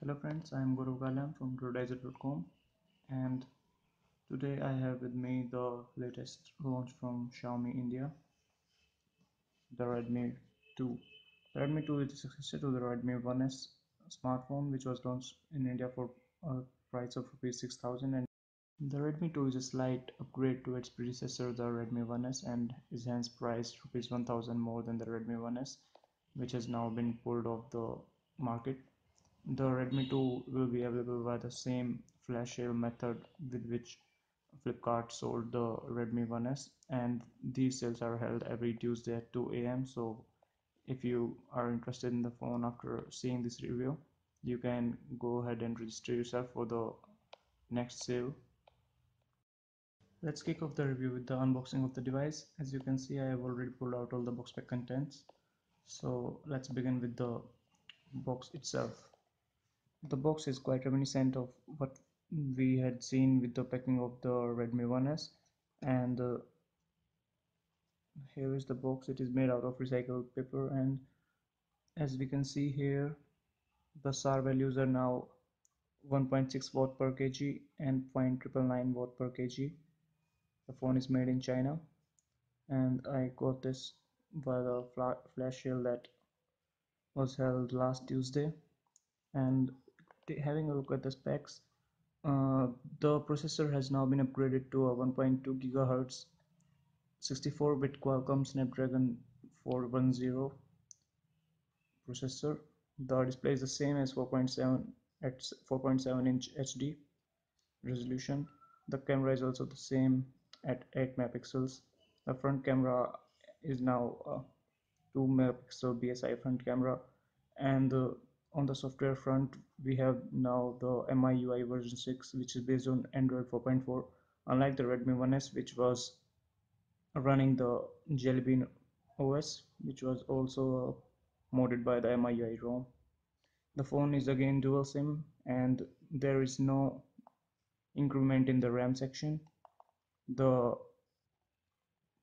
Hello friends, I am Guru Galam from Groodizer.com, and today I have with me the latest launch from Xiaomi India, the Redmi 2. The Redmi 2 is the successor to the Redmi 1S smartphone, which was launched in India for a price of Rs 6,000, and the Redmi 2 is a slight upgrade to its predecessor, the Redmi 1S, and is hence priced Rs 1,000 more than the Redmi 1S, which has now been pulled off the market. The Redmi 2 will be available by the same flash sale method with which Flipkart sold the Redmi 1S, and these sales are held every Tuesday at 2 a.m. So if you are interested in the phone after seeing this review, you can go ahead and register yourself for the next sale. Let's kick off the review with the unboxing of the device. As you can see, I have already pulled out all the box pack contents. So let's begin with the box itself. The box is quite reminiscent of what we had seen with the packing of the Redmi 1S, and here is the box. It is made out of recycled paper, and as we can see here, the SAR values are now 1.6 watt per kg and 0.999 watt per kg. The phone is made in China, and I got this by the flash sale that was held last Tuesday. And having a look at the specs, the processor has now been upgraded to a 1.2 GHz 64-bit Qualcomm Snapdragon 410 processor. The display is the same as 4.7 at 4.7-inch HD resolution. The camera is also the same at 8 megapixels. The front camera is now a 2 megapixel BSI front camera, and on the software front we have now the MiUI version 6, which is based on Android 4.4, unlike the Redmi 1S, which was running the Jelly Bean OS, which was also modded by the MiUI ROM. The phone is again dual SIM, and there is no increment in the RAM section. The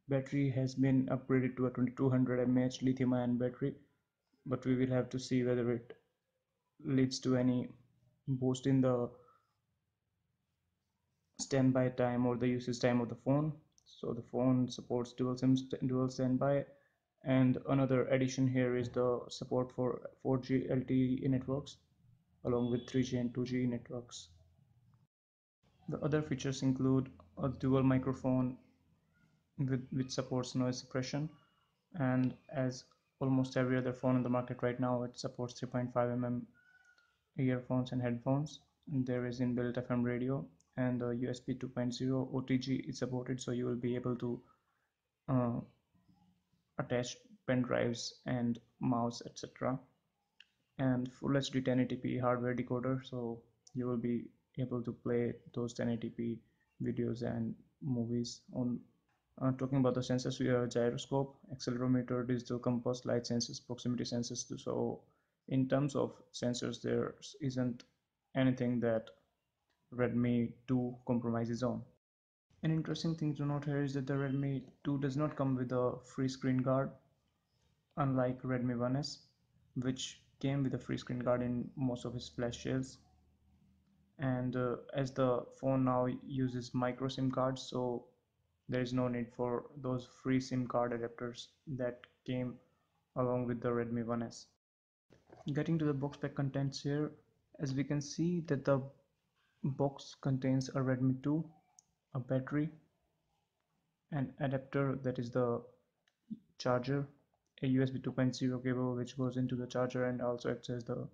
battery has been upgraded to a 2200 mAh lithium-ion battery, but we will have to see whether it leads to any boost in the standby time or the usage time of the phone. So the phone supports dual SIM, dual standby, and another addition here is the support for 4G LTE networks along with 3G and 2G networks. The other features include a dual microphone which supports noise suppression, and as almost every other phone on the market right now, it supports 3.5 mm earphones and headphones. And there is inbuilt FM radio, and USB 2.0 OTG is supported, so you will be able to uh, attach pen drives and mouse, etc., and full HD 1080p hardware decoder, so you will be able to play those 1080p videos and movies on. Talking about the sensors, we have gyroscope, accelerometer, digital compass, light sensors, proximity sensors. So in terms of sensors, there isn't anything that Redmi 2 compromises on. An interesting thing to note here is that the Redmi 2 does not come with a free screen guard, unlike Redmi 1S, which came with a free screen guard in most of its flash sales. And as the phone now uses micro SIM cards, so there is no need for those free SIM card adapters that came along with the Redmi 1S. Getting to the box pack contents here, as we can see that the box contains a Redmi 2, a battery, an adapter, that is the charger, a USB 2.0 cable which goes into the charger and also acts as the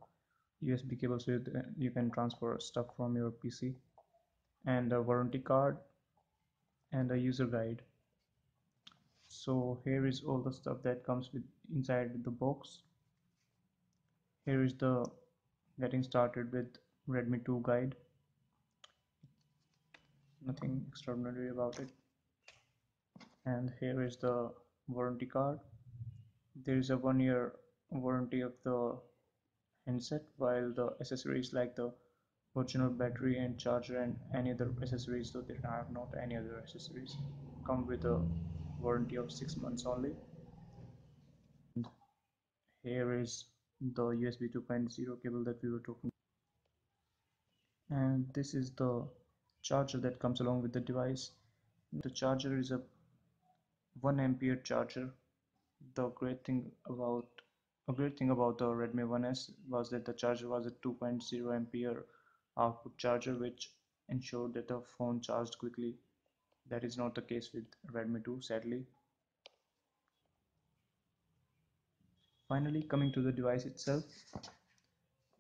USB cable so you can transfer stuff from your PC, and a warranty card and a user guide. So here is all the stuff that comes with inside the box. Here is the getting started with Redmi 2 guide. Nothing extraordinary about it. And here is the warranty card. There is a 1-year warranty of the handset, while the accessories like the original battery and charger and any other accessories, so there are not any other accessories, come with a warranty of 6 months only. And here is the USB 2.0 cable that we were talking about. And this is the charger that comes along with the device. The charger is a 1 ampere charger. The great thing about A great thing about the Redmi 1S was that the charger was a 2.0 ampere output charger, which ensured that the phone charged quickly. That is not the case with Redmi 2, sadly. Finally, coming to the device itself,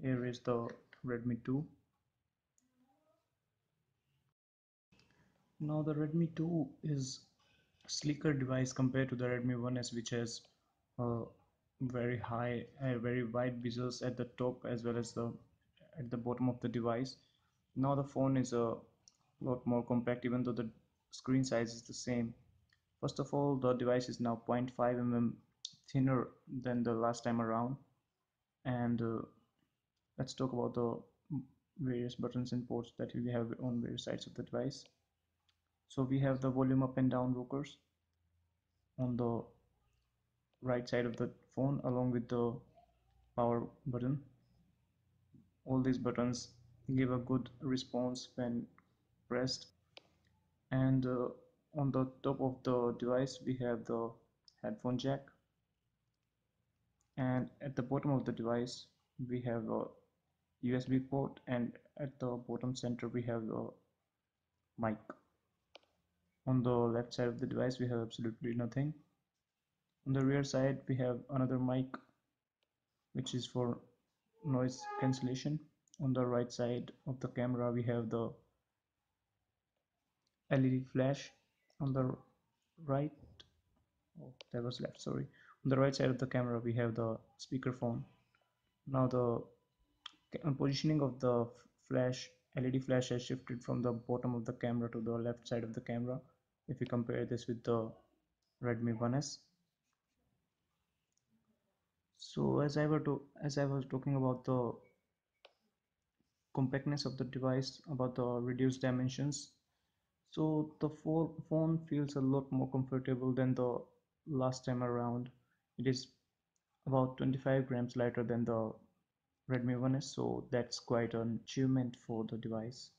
here is the Redmi 2. Now the Redmi 2 is a sleeker device compared to the Redmi 1S, which has very wide bezels at the top as well as at the bottom of the device. Now the phone is a lot more compact, even though the screen size is the same. First of all, the device is now 0.5 mm thinner than the last time around. And let's talk about the various buttons and ports that we have on various sides of the device. So we have the volume up and down rockers on the right side of the phone along with the power button. All these buttons give a good response when pressed. And on the top of the device we have the headphone jack, and at the bottom of the device we have a USB port, and at the bottom center we have a mic. On the left side of the device we have absolutely nothing. On the rear side we have another mic, which is for noise cancellation. On the right side of the camera we have the LED flash. On the right, oh, that was left, sorry. On the right side of the camera we have the speakerphone. Now the positioning of the flash LED flash has shifted from the bottom of the camera to the left side of the camera if we compare this with the Redmi 1S. So as I was talking about the compactness of the device, about the reduced dimensions, so the phone feels a lot more comfortable than the last time around. It is about 25 grams lighter than the Redmi 1S, so that's quite an achievement for the device.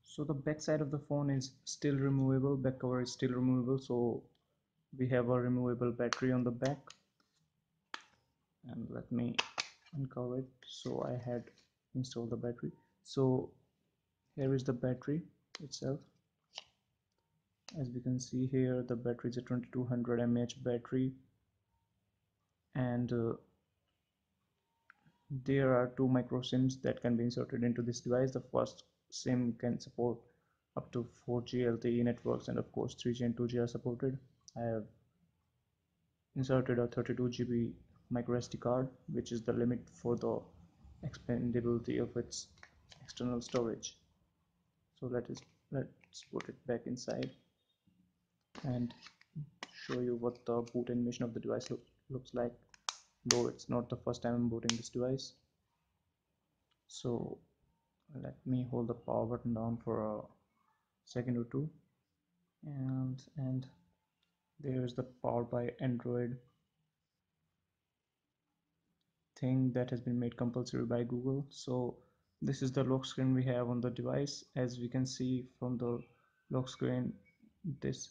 So the back side of the phone is still removable, back cover is still removable, so we have a removable battery on the back. And let me uncover it. So I had installed the battery. So here is the battery itself. As we can see here, the battery is a 2200 mAh battery, and there are two micro SIMs that can be inserted into this device. The first SIM can support up to 4G LTE networks, and of course 3G and 2G are supported. I have inserted a 32 GB micro SD card, which is the limit for the expandability of its external storage. So let's put it back inside and show you what the boot animation of the device looks like, though it's not the first time I'm booting this device. So let me hold the power button down for a second or two, and there's the power by Android thing that has been made compulsory by Google. So this is the lock screen we have on the device. As we can see from the lock screen, this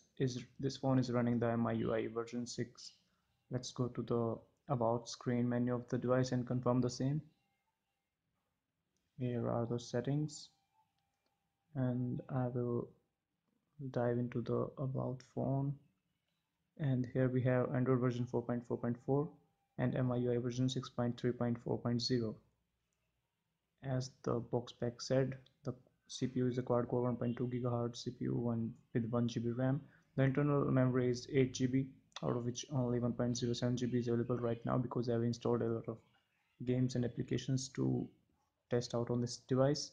phone is running the MiUI version 6. Let's go to the about screen menu of the device and confirm the same. Here are the settings, and I will dive into the about phone, and here we have Android version 4.4.4 and MIUI version 6.3.4.0. As the box spec said, the CPU is a quad-core 1.2 GHz CPU with 1 GB RAM. The internal memory is 8 GB, out of which only 1.07 GB is available right now because I have installed a lot of games and applications to test out on this device.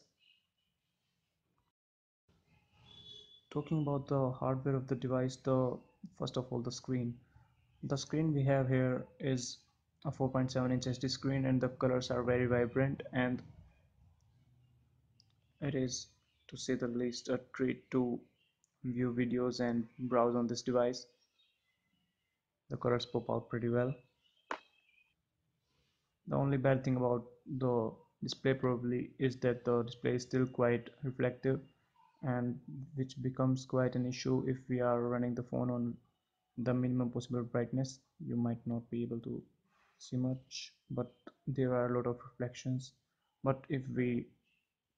Talking about the hardware of the device, first of all, the screen. The screen we have here is a 4.7-inch HD screen, and the colors are very vibrant, and it is, to say the least, a treat to view videos and browse on this device. The colors pop out pretty well. The only bad thing about the display probably is that the display is still quite reflective, and which becomes quite an issue if we are running the phone on the minimum possible brightness. You might not be able to see much, but there are a lot of reflections. But if we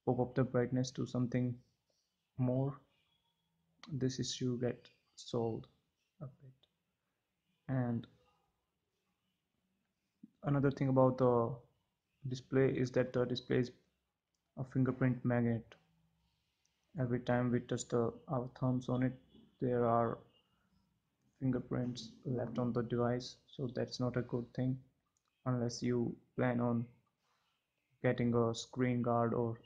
pop up the brightness to something more, this issue get solved a bit. And another thing about the display is that the display is a fingerprint magnet. Every time we touch our thumbs on it, there are fingerprints left on the device, so that's not a good thing unless you plan on getting a screen guard or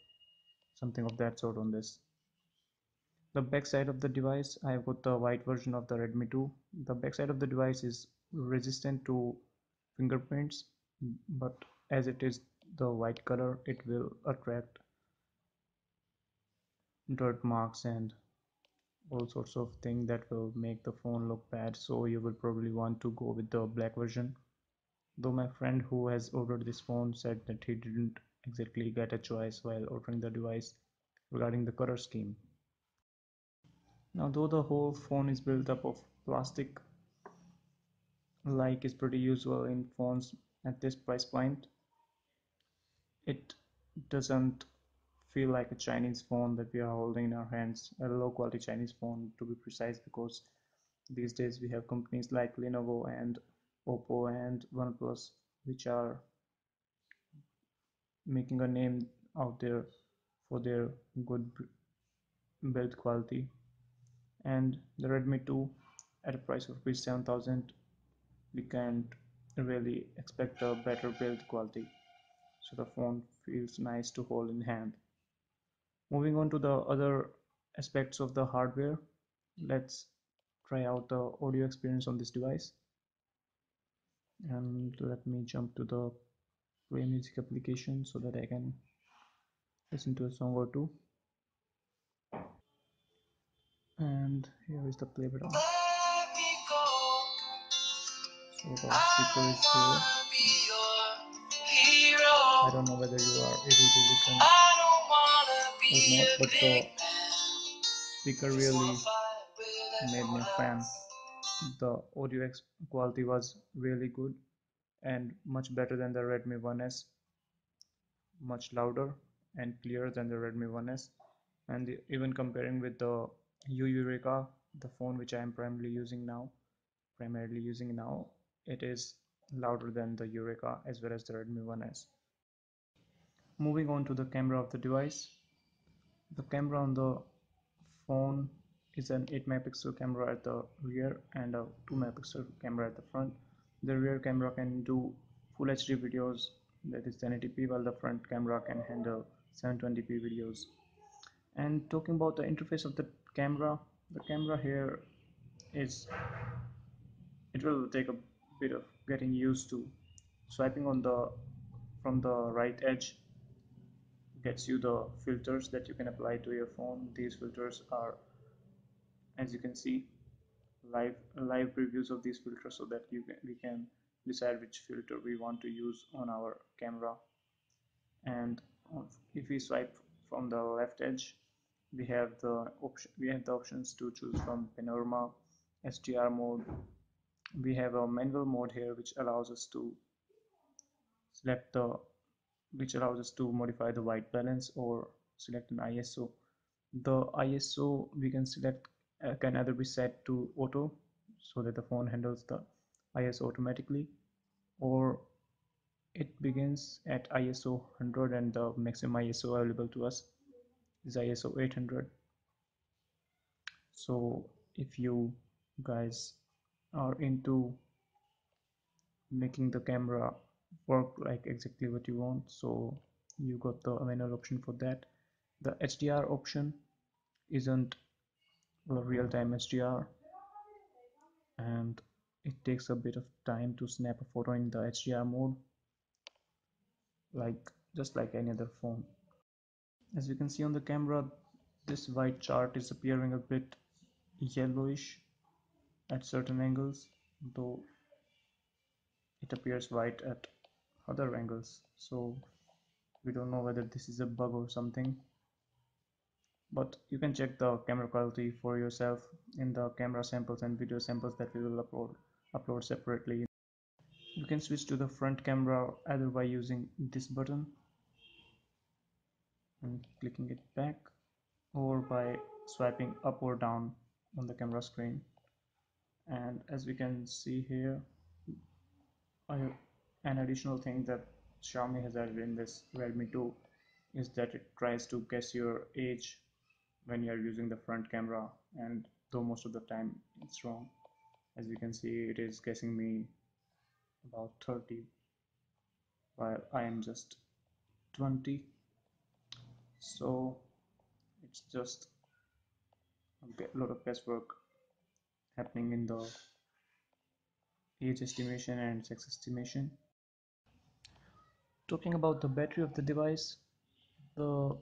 something of that sort on this. The back side of the device, I have got the white version of the Redmi 2. The back side of the device is resistant to fingerprints, but as it is the white color, it will attract dirt marks and all sorts of things that will make the phone look bad. So you will probably want to go with the black version. Though my friend who has ordered this phone said that he didn't exactly get a choice while ordering the device regarding the color scheme. Now, though the whole phone is built up of plastic, like is pretty usual in phones at this price point, it doesn't feel like a Chinese phone that we are holding in our hands, a low quality Chinese phone to be precise, because these days we have companies like Lenovo and Oppo and OnePlus which are making a name out there for their good build quality. And the Redmi 2 at a price of rupees 7,000, we can't really expect a better build quality, so the phone feels nice to hold in hand. Moving on to the other aspects of the hardware, let's try out the audio experience on this device. And let me jump to the play music application so that I can listen to a song or two. And here is the play button. So the speaker is here. I don't know whether you are able to listen or not, but the speaker really made me a fan. The audio quality was really good and much better than the Redmi 1S, much louder and clearer than the Redmi 1S. And even comparing with the Eureka, the phone which I am primarily using now, it is louder than the Eureka as well as the Redmi 1S. Moving on to the camera of the device. The camera on the phone is an 8 megapixel camera at the rear and a 2 megapixel camera at the front. The rear camera can do Full HD videos, that is 1080p, while the front camera can handle 720p videos. And talking about the interface of the camera here is, it will take a bit of getting used to. Swiping on the from the right edge gets you the filters that you can apply to your phone. These filters are, as you can see, live previews of these filters so that we can decide which filter we want to use on our camera. And if we swipe from the left edge, we have the options to choose from panorama, HDR mode. We have a manual mode here select the which allows us to modify the white balance or select an ISO. The ISO we can select can either be set to auto so that the phone handles the ISO automatically, or it begins at ISO 100 and the maximum ISO available to us is ISO 800. So if you guys are into making the camera work like exactly what you want, so you got the manual option for that. The HDR option isn't a real-time HDR, and it takes a bit of time to snap a photo in the HDR mode, like just like any other phone. As you can see on the camera, this white chart is appearing a bit yellowish at certain angles, though it appears white at other angles. So We don't know whether this is a bug or something, but you can check the camera quality for yourself in the camera samples and video samples that we will upload separately. You can switch to the front camera either by using this button and clicking it back, or by swiping up or down on the camera screen. And as we can see here, an additional thing that Xiaomi has added in this Redmi 2 is that it tries to guess your age when you are using the front camera, and though most of the time it's wrong. As you can see, it is guessing me about 30 while I am just 20. So it's just a lot of guesswork happening in the age estimation and sex estimation. Talking about the battery of the device, the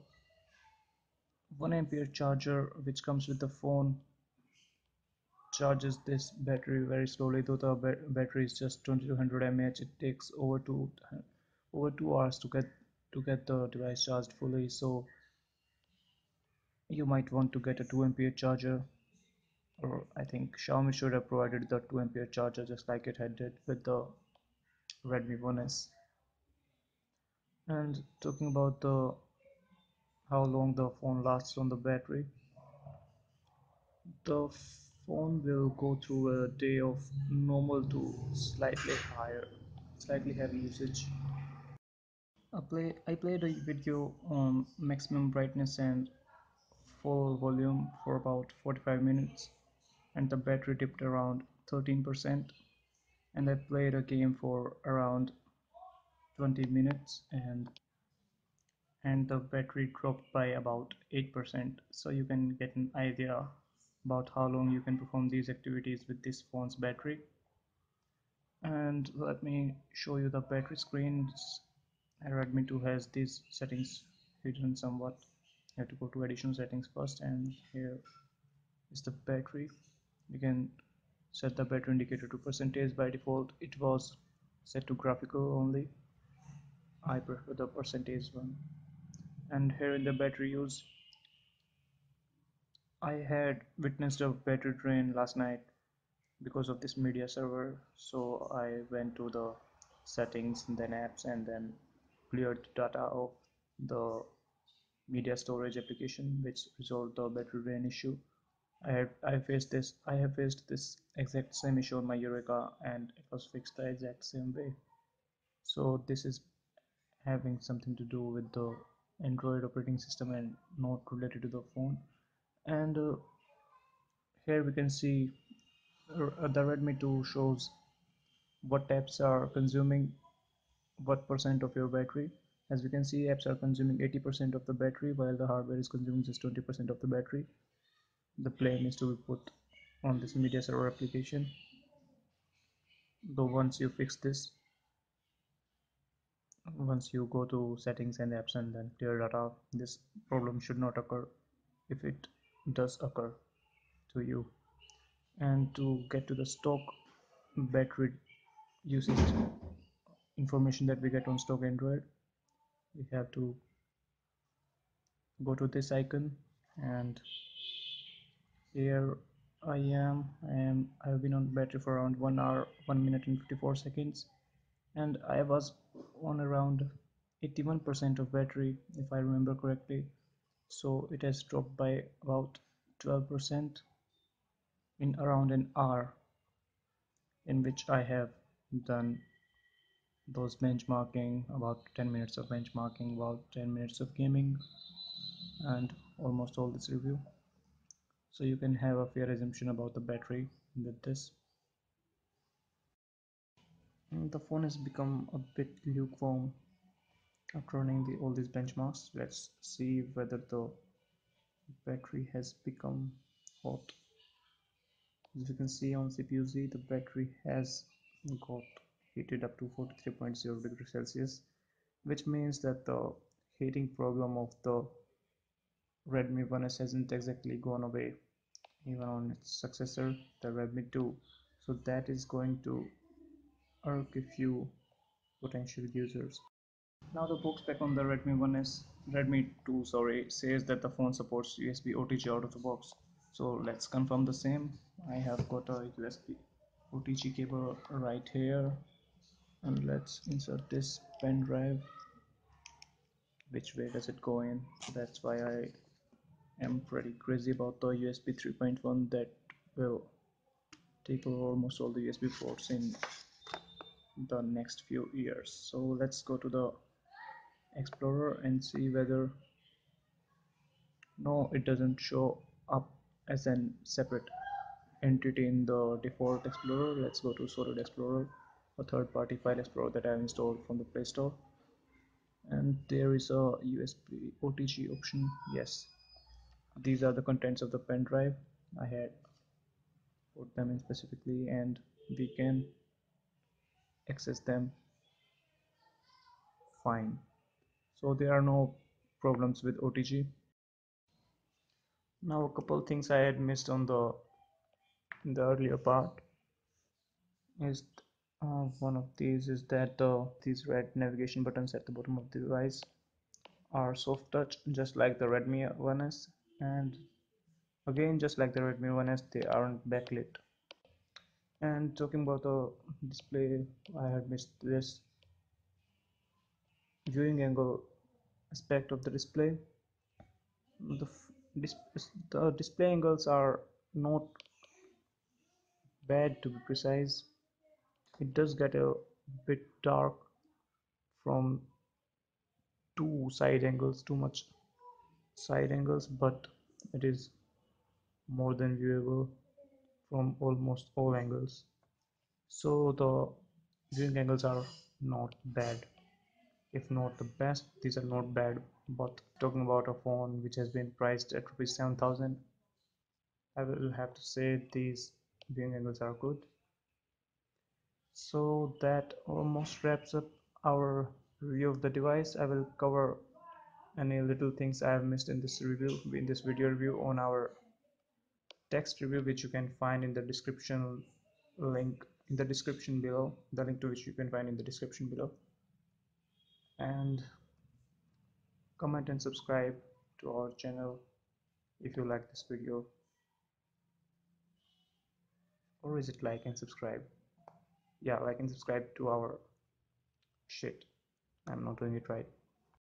1 ampere charger which comes with the phone charges this battery very slowly. Though the battery is just 2200 mAh, it takes over 2 hours to get the device charged fully. So you might want to get a 2 ampere charger, or I think Xiaomi should have provided the 2 ampere charger just like it had did with the Redmi 1S. And talking about the how long the phone lasts on the battery, the phone will go through a day of normal to slightly heavy usage. I played a video on maximum brightness and full volume for about 45 minutes, and the battery dipped around 13%. And I played a game for around 20 minutes, and the battery dropped by about 8%. So you can get an idea about how long you can perform these activities with this phone's battery. And let me show you the battery screens. Redmi 2 has these settings hidden somewhat. You have to go to additional settings first, and here is the battery. You can set the battery indicator to percentage. By default it was set to graphical only. I prefer the percentage one. And here in the battery use, I had witnessed a battery drain last night because of this media server. So I went to the settings and then apps, and then cleared data of the media storage application, which resolved the battery drain issue. I have faced this exact same issue on my Eureka, and it was fixed the exact same way. So this is having something to do with the Android operating system and not related to the phone. And here we can see the Redmi 2 shows what apps are consuming what percent of your battery. As we can see, apps are consuming 80% of the battery while the hardware is consuming just 20% of the battery. The blame is to be put on this media server application. Though once you go to settings and apps and then clear data, this problem should not occur if it does occur to you. And to get to the stock battery usage information that we get on stock Android, we have to go to this icon, and here I've been on battery for around 1 hour 1 minute and 54 seconds, and I was on around 81% of battery if I remember correctly. So it has dropped by about 12% in around an hour, in which I have done those benchmarking, about 10 minutes of benchmarking, about 10 minutes of gaming, and almost all this review. So you can have a fair assumption about the battery with this. The phone has become a bit lukewarm after running all these benchmarks. Let's see whether the battery has become hot. As you can see on CPU-Z, the battery has got heated up to 43.0 degrees Celsius, which means that the heating problem of the Redmi 1S hasn't exactly gone away, even on its successor, the Redmi 2. So that is going to irk a few potential users. Now the box spec on the Redmi 1S, Redmi 2, sorry, says that the phone supports USB OTG out of the box. So let's confirm the same. I have got a USB OTG cable right here, and let's insert this pen drive. Which way does it go in? That's why I am pretty crazy about the USB 3.1 that will take over almost all the USB ports in the next few years. So let's go to the Explorer and see whether no, it doesn't show up as an separate entity in the default Explorer. Let's go to Solid Explorer, a third-party file explorer that I have installed from the Play Store. And there is a USB OTG option. Yes, these are the contents of the pen drive. I had put them in specifically, and we can access them fine. So there are no problems with OTG. Now a couple things I had missed on the in the earlier part is one of these is that these red navigation buttons at the bottom of the device are soft touch, just like the Redmi 1S, and again just like the Redmi 1S they aren't backlit. And talking about the display, I had missed this viewing angle aspect of the display. The display angles are not bad, to be precise. It does get a bit dark from too much side angles, but it is more than viewable from almost all angles. So the viewing angles are not bad. If not the best, these are not bad. But talking about a phone which has been priced at rupees 7,000, I will have to say these viewing angles are good. So that almost wraps up our review of the device. I will cover any little things I have missed in this review, in this video review, on our text review, which you can find in the description link in the description below, the link to which you can find in the description below. And comment and subscribe to our channel if you like this video, or is it like and subscribe? Yeah, like and subscribe to our shit. I'm not doing it right.